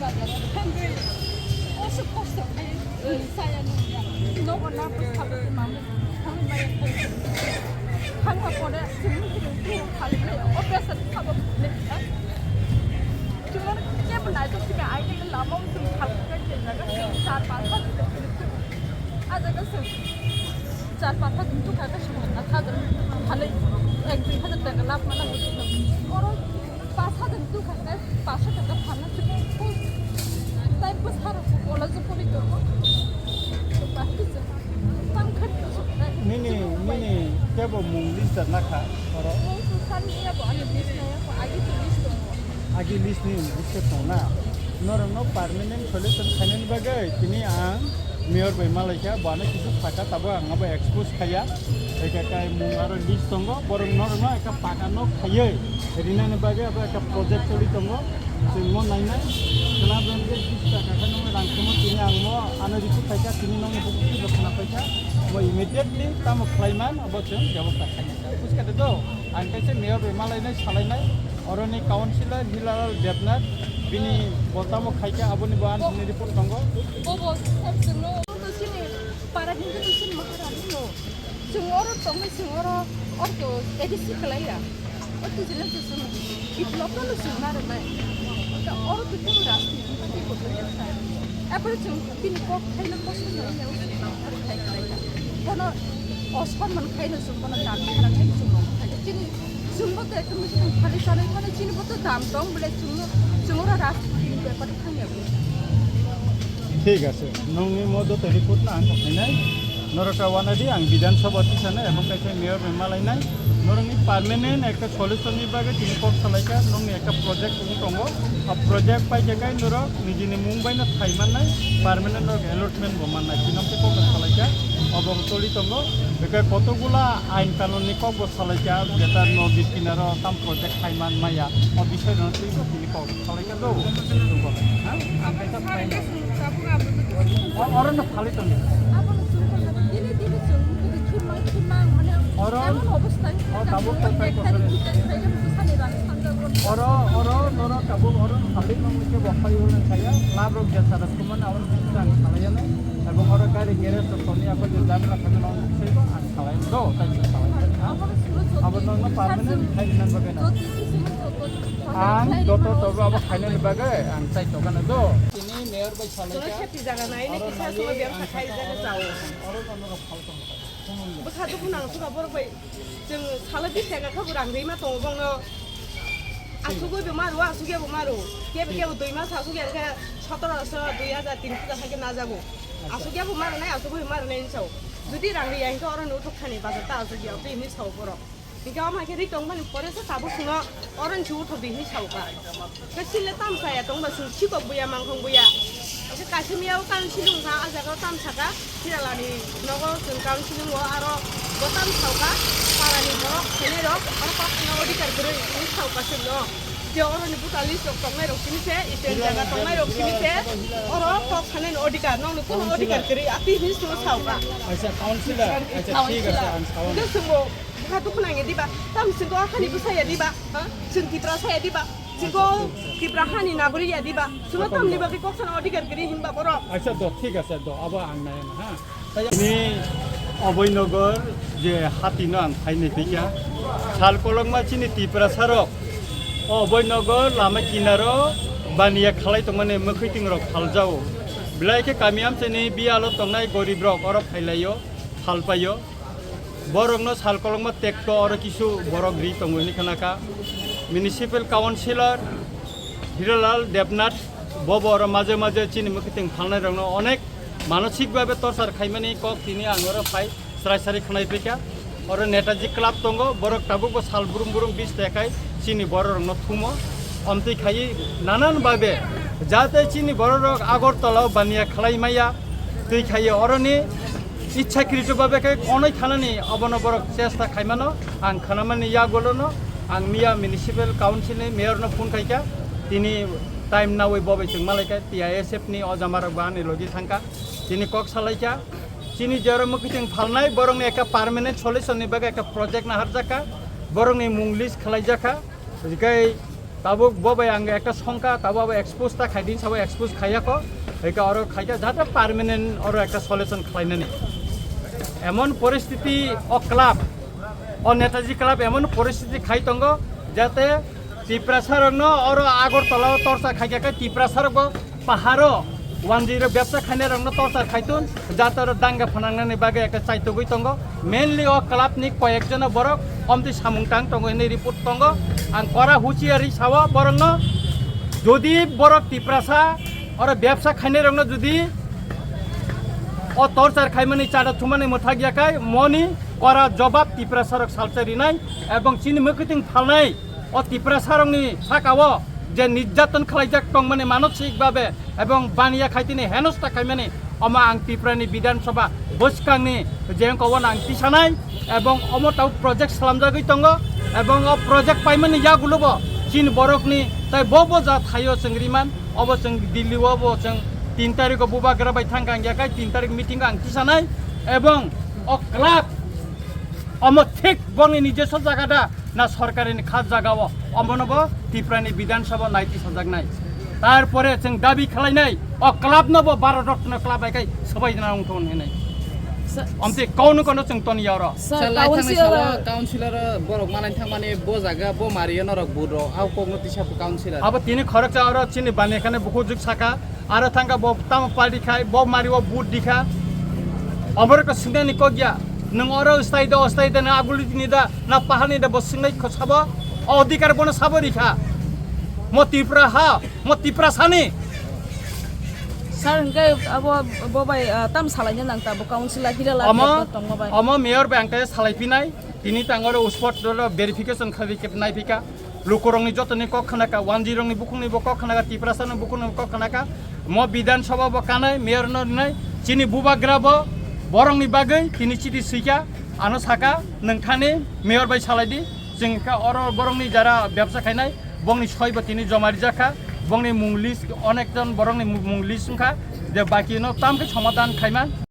bazaar Thangwi also possibly saya no one up cover the mom Tongmabai Thangwa pore sini kali operation cover cuma dia pernah itu kita aja kan lama untuk hal-hal jaga 4-5 tahun aja kan 4-5 tahun itu kagak semua ada hal yang kita jaga lama mana orang 5 tahun itu kagak 500 টাকা ভাড়া থেকে তাই pasar college পড়ি তো বাকি tam khất Nini kebo munglis dan nakha oro kan dia bo ani list na ko agi to list agi list ni list to na no permanent solution khanen bagai tini ang mayor bai malaika bana kisu phaka tabo angaba expose khaya eka kai mungaro list tongo borong no eka pakano khaye rina ne bagai aba eka project choli tongo singmo naina kenabran ke list kakano rangkumo tini angmo ana diku phaka tini no buku bakna phaka mo immediately tamo klaiman abo chung jawab khaya uska de do angkaise mayor bai malaina salainai oroni councilor hilal debnat bini botamo khaika aboni ban ni report tongo bobo sabsno to sini para hindu to sini maharani no sungoro tongo sungoro orto edisi kalaya orto jilan to sunu itloko no sunare mai ka oro to tu rasti ti ko to ya sai apre chung tin ko khaina ko sunu ne usna ar khai kalaya kono ospan man khaina sun kono dam khana khai sunu chini sunbo to ekdom sunu khali sare kono chini boto dam tong bole sunu sungoro rasti paper খাইয়া ঠিক আছে নংনি মদো telephone না আং খাইনাই নরকা ওয়ানাদি আং বিধানসভা তিসানে এবং কাইছে mayor মেমালাইনাই নরংনি permanent একটা solution নি বাগে তিনি কোক সালাইকা নংনি একটা প্রজেক্ট টঙ্গো আ প্রজেক্ট পাই জায়গায় নর নিজিনি মুম্বাই না থাইমাননাই পার্মানেন্ট অ্যালটমেন্ট বমাননাই তিনকে কোক সালাইকা অবং তলি টঙ্গো বেকা কতগুলা আইন কানুন নি কোক সালাইকা যেটা নদী কিনারো তাম প্রজেক্ট থাইমান মায়া অ বিষয় নতি তিনি কোক সালাইকা দো হ্যাঁ আং কাইছা ফাইনা অরন ফালি টঙ্গো আপন সুন্দর দিনে দিনে সুন্দর খিমাং মানে এমন অবস্থায় কাবুক তাই করে oro noro kabung oro halik mangke bakai ulan saya labrok jasa raskuman awal bisang salayane এবং oro gari geres to soni apa jam la kami nong sai ba an salai do tai salai abon nong permanent khainan bagana ang doto to aba khainan bagai ang sai to kana do ini mayor bai salai ka kheti jaga nai ni kisa so biar khai jaga jao oro noro phalto bakha du nang suka bor bai jeng sala bi tega ka burang rei ma tong bong no আসুগো বেমার ও আসুগে বেমার ও কেবে কেবে 2 মাস আসুগে 1700 2003 টাকা না যাবো আসুগে বেমার নাই আসুগো বেমার নাই চাও যদি রাংরি আইনকে অর নো ঠখানি বাজার তা আসুগিয়া তো ইনি চাও বড় নিকা আমাকে রি টং মানে পরে সে তাবো সুনো অরন চু ঠবি হি চাও বা কাছিলে তাম সায়া টং বা সু চিকো বুয়া মাংখং বুয়া এসে কাছিমিয়াও কান সিলুং সা আজাগাও তাম সাকা সিরালানি নগো সুন কান সিলুং ও আরো গোতাম চাওকা পারানি বড় খেনে রক আর পাখনা অধিকার করে ইনি চাওকা সুনো যে অরনি বুতালি সব টংমাই রকিনিছে ইতেন জায়গা টংমাই রকিনিছে অর পাখনা অধিকার নং কোন অধিকার করে আতি হি সু চাওকা আচ্ছা কাউন্সিলর আচ্ছা ঠিক আছে আন চাওকা কে Sumo Hatu kunangnya di ba, tam singko akan ibu saya di ba, sing kipra saya di ba, singko kipra hani naguri ya di ba, semua tam di ba kok sana odigar kiri himba poro. আচ্ছা তো ঠিক আছে তো আবা আং নাই হ্যাঁ ini অবৈনগর যে হাতিনো আং খাইনে ফিকা সাল কলংমা চিনি ত্রিপুরা সারক অবৈনগর লামা কিনারো বানিয়া খালাই তো মানে মখৈতিং রক ফালজাও বিলাইকে কামিয়াম চেনি বিয়ালো তংনাই গরিব রক অর ফাইলাইও ফালপাইও borongno salkolongma tekto oro kisu borok ri tongoni khanaka municipal councilor Hiralal Debnath ববর মাঝে মাঝে চিনি মুখিতিং Phalnairokno অনেক মানসিকভাবে তরসার খাইমানি কক তিনি আঙর ফাই সরাসরি খানাই পেকা और नेताजी क्लाब दंगो बरक टाबुक साल बुरुम बुरुम 20 टाकाय चिनी बररनो थुमो अमति खायि नानान भाबे जाते चिनी बररक आगरतलाव बानिया खालायमाया तै खायि अरनि इच्छाकृत भाबे अनै खानानि अबन बरक चेष्टा खायमानो आं खानामानि यागलनो आं मिया म्युनिसिपल काउन्सिलनि मेयरनो फोन खायका तिनी टाइम नावै बबैजों मालायका टिआइएसएफ नि अजामारक बानि लगी थांका तिनी कक सालायका चिनी जरा मुखिथिं फालनाय बरंनि एका पार्मानेंट सल्युशननि बागै एका प्रोजेक्ट ना हारजाका बरंनि मुं लिस्ट खालायजाका बिगाय তাবো ববাই আঙ্গে একটা সংখ্যা তাবো এক্সপোজটা খাইদিন সাবো এক্সপোজ খাইয়াকো একা আরো খাইয়া যাতে পার্মানেন্ট আরো একটা সলিউশন খাইনানি এমন পরিস্থিতি ও ক্লাব ও নেতাজি ক্লাব এমন পরিস্থিতি খাইতঙ্গ যাতে টিপ্রাসারগ্ন আরো আগরতলা তরসা খাইয়াকে টিপ্রাসারগ পাহাড়ও 10 ব্যবসা খাইনারগ্ন তরসা খাইতুন যাতে আরো দাঙ্গা ফানাংনানি বাগে একটা চাইতো গইতঙ্গ মেইনলি ও ক্লাবনি কয়েকজন বড় কমতি সামুংটাং তঙ্গ এনে রিপোর্ট তঙ্গ आं करा हुचियारि सावा बरंनो যদি বড় টিপ্রাসা আর ব্যবসা খাইনে রংনো যদি ও তরচার খাইমানি চাড়া থুমানি মথা গিয়াকাই মনি করা জবাব টিপ্রাসারক সালচারি নাই এবং চিনি মুইkwthwng ফালনাই ও টিপ্রাসারংনি সাকাও যে নির্যাতন খাইজাক টংমানি মানসিকভাবে এবং বানিয়া খাইতিনি হেনস্তা খাইমানি অমা আং ত্রিপুরানি বিধানসভা বসকাংনি যেংকওয়ান আং তিসানাই এবং অমতাও প্রজেক্ট সালামজাগৈ তঙ্গ এবং ও প্রজেক্ট পাইমানি ইয়াগুলোবো चीन बरकनी ताई बबो जा थायो संग्रिमान अब जों दिल्ली अब जों 3 तारिख बुबाग्रा बाय थांगा गयाखाय 3 तारिख मिटिंग आं तिसानाय एवं अ क्लाब अम ठीक बंनि निजेस जागादा ना सरकारिनि खास जागाव अमनबो त्रिपुरानि विधानसभा नायति सजागनाय तारपरे जों दाबि खालायनाय अ क्लाब नबो भारत रत्न क्लाब आइखाय सबाय जना उंथन होनाय अमते कौन कौन चंतनी यार काउंसिलर बरक मानाय थांमाने बजागा ब मारियो नरक बुरो आव कगनति साप काउंसिलर अब तिनी खरक चावर चिनि बानेखाने बुखु जुग साका आरो थांगा ब ताम पार्टी खाय ब मारियो बुट दिखा अमरक सिंगानि कगिया नों अरो अस्ताइद ना आगुलि दिनिदा ना पाहानि दा बसिंनाय खसाबो अधिकार बन साबो रिखा म त्रिपुरा सानि Sar hingga abo bobai tam salahnya nang tabu kaunsilah hirala Tongmabai. Amo mayor bangkai salai pinai, ini tanggal usport dulu verification kali kep naik pika, lukurong ni jatuh ni kok kena ka, 10 ni bukung ni bokok kena ka, tiprasan ni bukung ni bokok kena ka, mau bidan sabah bokanai, mayor no nai, cini buba grabo, borong ni bagai, kini citi sika, anu saka, nengkane mayor bay salai di, jengka orang borong ni jara ব্যবসা খাইনাই, bong ni soy batini jomari jaka. বংনি মুংলিস অনেকজন বরংনি মুংলিস সংখ্যা যে বাকি ন তামকে সমাধান খাইমান